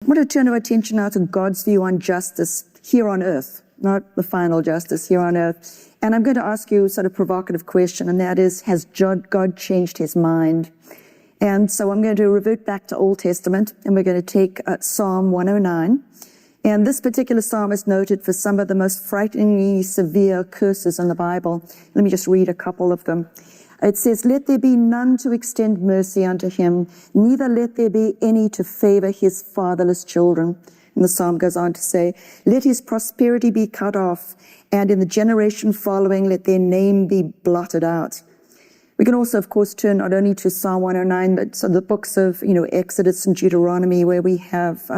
I want to turn our attention now to God's view on justice here on earth, not the final justice here on earth. And I'm going to ask you a sort of provocative question, and that is, has God changed his mind? And so I'm going to revert back to Old Testament, and we're going to take Psalm 109. And this particular psalm is noted for some of the most frighteningly severe curses in the Bible. Let me just read a couple of them. It says, "Let there be none to extend mercy unto him, neither let there be any to favor his fatherless children." And the psalm goes on to say, "Let his prosperity be cut off, and in the generation following let their name be blotted out." We can also, of course, turn not only to Psalm 109, but so the books of, Exodus and Deuteronomy, where we have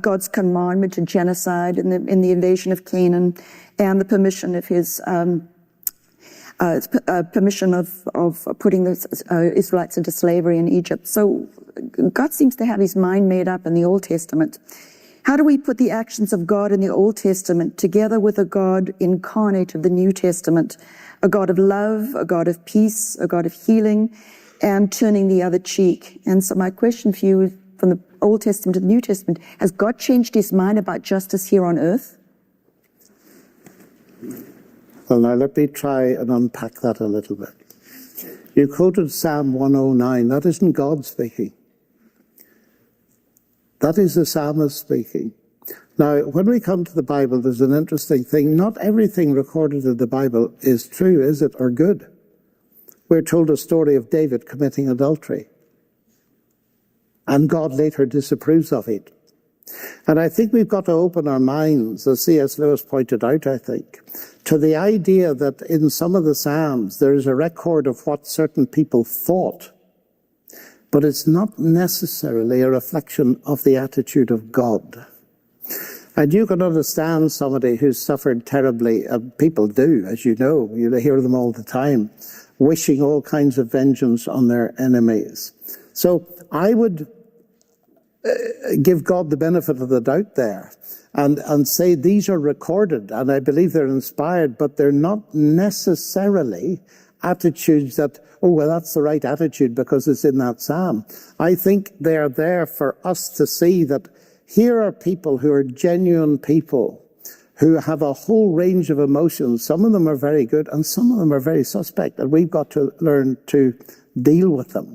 God's commandment to genocide in the invasion of Canaan, and the permission of his permission of putting the Israelites into slavery in Egypt. So God seems to have his mind made up in the Old Testament. How do we put the actions of God in the Old Testament together with a God incarnate of the New Testament? A God of love, a God of peace, a God of healing, and turning the other cheek. And so my question for you, from the Old Testament to the New Testament, has God changed his mind about justice here on earth? Well, now let me try and unpack that a little bit. You quoted Psalm 109. That isn't God speaking. That is the psalmist speaking. Now, when we come to the Bible, there's an interesting thing. Not everything recorded in the Bible is true, is it, or good? We're told a story of David committing adultery, and God later disapproves of it. And I think we've got to open our minds, as C.S. Lewis pointed out, I think, to the idea that in some of the Psalms there is a record of what certain people thought, but it's not necessarily a reflection of the attitude of God. And you can understand somebody who's suffered terribly, people do, as you know, you hear them all the time, wishing all kinds of vengeance on their enemies. So I would give God the benefit of the doubt there and say these are recorded, and I believe they're inspired, but they're not necessarily attitudes that, oh, well, that's the right attitude because it's in that psalm. I think they're there for us to see that here are people who are genuine people, who have a whole range of emotions. Some of them are very good and some of them are very suspect, and we've got to learn to deal with them.